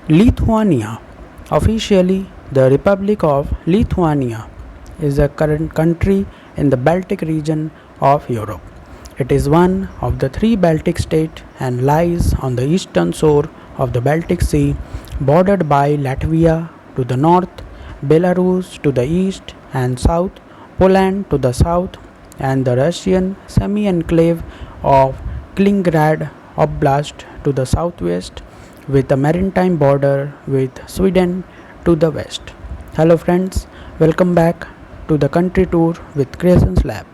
Lithuania, officially the Republic of Lithuania, is a current country in the Baltic region of Europe. It is one of the three Baltic states and lies on the eastern shore of the Baltic Sea, bordered by Latvia to the north, Belarus to the east and south, Poland to the south, and the Russian semi enclave of Kaliningrad Oblast to the southwest, with a maritime border with Sweden to the west. Hello, friends, welcome back to the country tour with Creations Lab.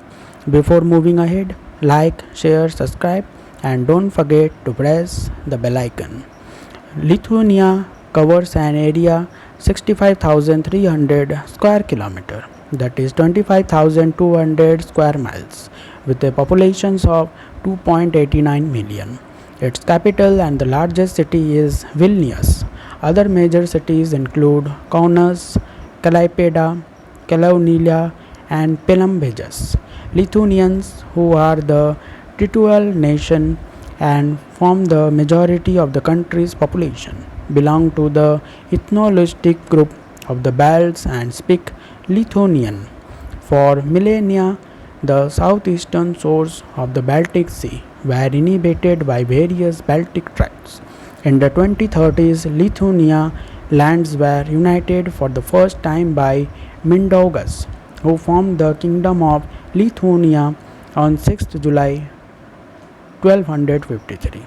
Before moving ahead, like, share, subscribe, and don't forget to press the bell icon. Lithuania covers an area 65,300 square kilometer, that is 25,200 square miles, with a population of 2.89 million. Its capital and the largest city is Vilnius. Other major cities include Kaunas, Klaipėda, Kelownia, and Pilambėdžius. Lithuanians, who are the titular nation and form the majority of the country's population, belong to the ethno-linguistic group of the Balts and speak Lithuanian. For millennia, the southeastern shores of the Baltic Sea were inhabited by various Baltic tribes. In the 2030s, Lithuania lands were united for the first time by Mindaugas, who formed the Kingdom of Lithuania on 6th July 1253.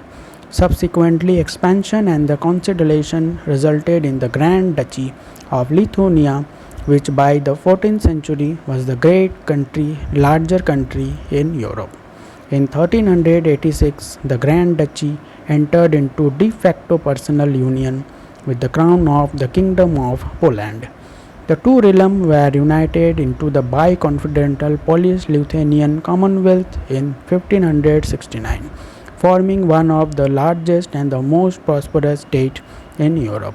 Subsequently, expansion and the consolidation resulted in the Grand Duchy of Lithuania, which by the 14th century was the larger country in Europe. In 1386, the Grand Duchy entered into de facto personal union with the crown of the Kingdom of Poland. The two realms were united into the bi-confederal Polish-Lithuanian Commonwealth in 1569, forming one of the largest and the most prosperous states in Europe.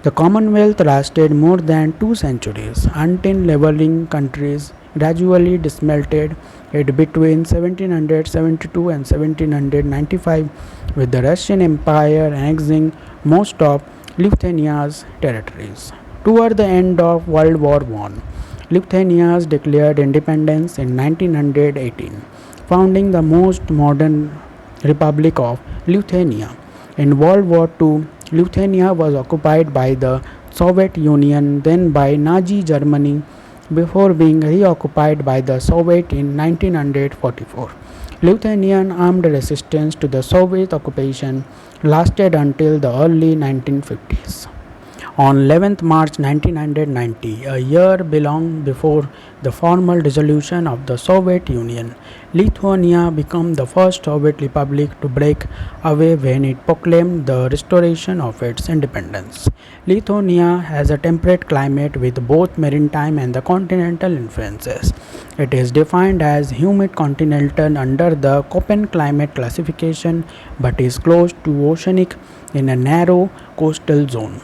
The Commonwealth lasted more than 2 centuries until neighboring countries gradually dismantled it between 1772 and 1795, with the Russian Empire annexing most of Lithuania's territories. Toward the end of World War I, Lithuania declared independence in 1918, founding the most modern Republic of Lithuania. In World War II, Lithuania was occupied by the Soviet Union, then by Nazi Germany, before being reoccupied by the Soviet in 1944. Lithuanian armed resistance to the Soviet occupation lasted until the early 1950s. On 11th March 1990, a year long before the formal dissolution of the Soviet Union, Lithuania became the first Soviet republic to break away when it proclaimed the restoration of its independence. Lithuania has a temperate climate with both maritime and the continental influences. It is defined as humid continental under the Köppen climate classification, but is close to oceanic in a narrow coastal zone.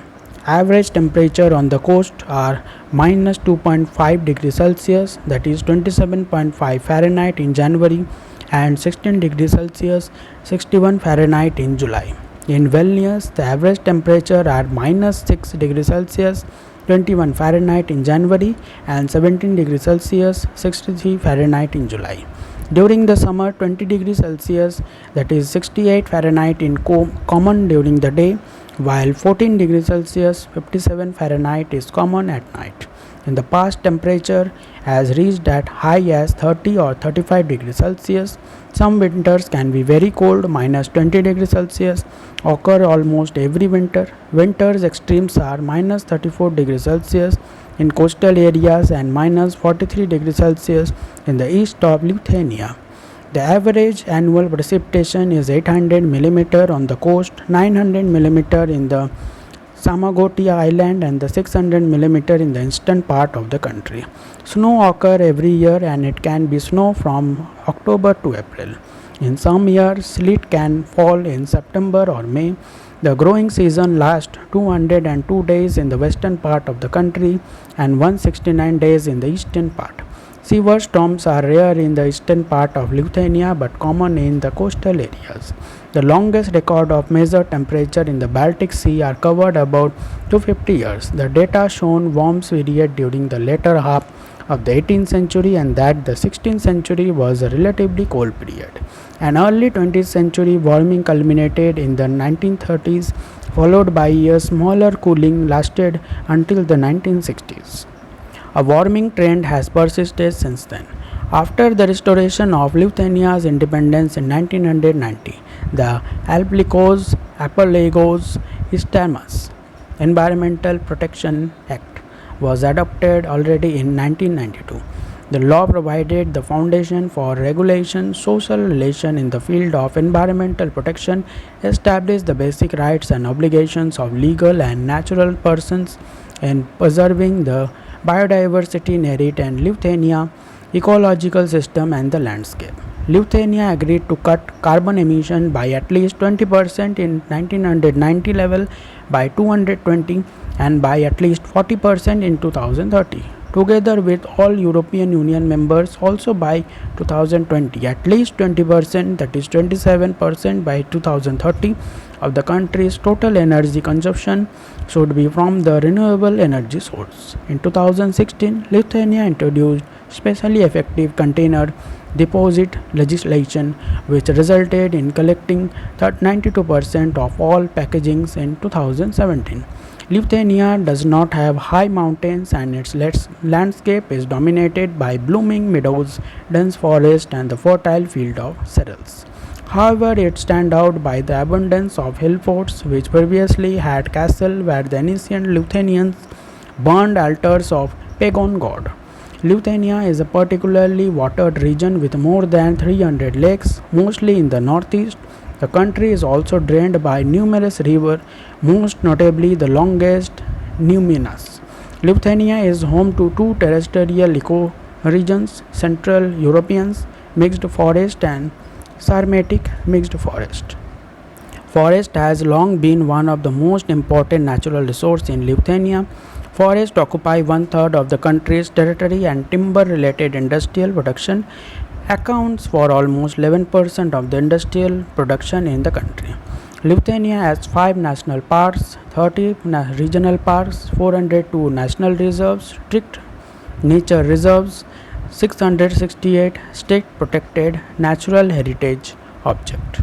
Average temperature on the coast are minus 2.5 degrees Celsius, that is 27.5 Fahrenheit in January, and 16 degrees Celsius 61 Fahrenheit in July. In Vilnius, the average temperature are minus 6 degrees Celsius 21 Fahrenheit in January and 17 degrees Celsius 63 Fahrenheit in July. During the summer, 20 degrees Celsius, that is 68 Fahrenheit in common during the day, while 14 degrees Celsius 57 Fahrenheit is common at night. In the past, temperature has reached at high as 30 or 35 degrees Celsius. Some winters can be very cold, minus 20 degrees Celsius, occur almost every winter. Winters extremes are minus 34 degrees Celsius in coastal areas and minus 43 degrees Celsius in the east of Lithuania. The average annual precipitation is 800 mm on the coast, 900 mm in the Samagotia Island, and the 600 mm in the eastern part of the country. Snow occurs every year and it can be snow from October to April. In some years, sleet can fall in September or May. The growing season lasts 202 days in the western part of the country and 169 days in the eastern part. Severe storms are rare in the eastern part of Lithuania but common in the coastal areas. The longest record of measured temperature in the Baltic Sea are covered about 250 years. The data shown warms period during the later half of the 18th century and that the 16th century was a relatively cold period. An early 20th century warming culminated in the 1930s, followed by a smaller cooling lasted until the 1960s. A warming trend has persisted since then. After the restoration of Lithuania's independence in 1990, the Apelagos Istamas Environmental Protection Act was adopted already in 1992. The law provided the foundation for regulation, social relation in the field of environmental protection, established the basic rights and obligations of legal and natural persons in preserving the biodiversity inherent in Lithuania ecological system and the landscape. Lithuania agreed to cut carbon emission by at least 20% in 1990 level by 220 and by at least 40% in 2030. Together with all European Union members also by 2020 at least 20%, that is 27% by 2030 of the country's total energy consumption should be from the renewable energy source. In 2016, Lithuania introduced specially effective container deposit legislation which resulted in collecting 92% of all packagings in 2017. Lithuania does not have high mountains and its landscape is dominated by blooming meadows, dense forest and the fertile field of cereals. However, it stands out by the abundance of hill forts which previously had castles where the ancient Lithuanians burned altars of pagan god. Lithuania is a particularly watered region with more than 300 lakes, mostly in the northeast. The country is also drained by numerous rivers, most notably the longest Nemunas. Lithuania is home to two terrestrial ecoregions, Central European mixed forest and Sarmatic mixed forest. Forest has long been one of the most important natural resources in Lithuania. Forests occupy one-third of the country's territory and timber-related industrial production accounts for almost 11% of the industrial production in the country. Lithuania has 5 national parks, 30 regional parks, 402 national reserves, strict nature reserves, 668 state protected natural heritage objects.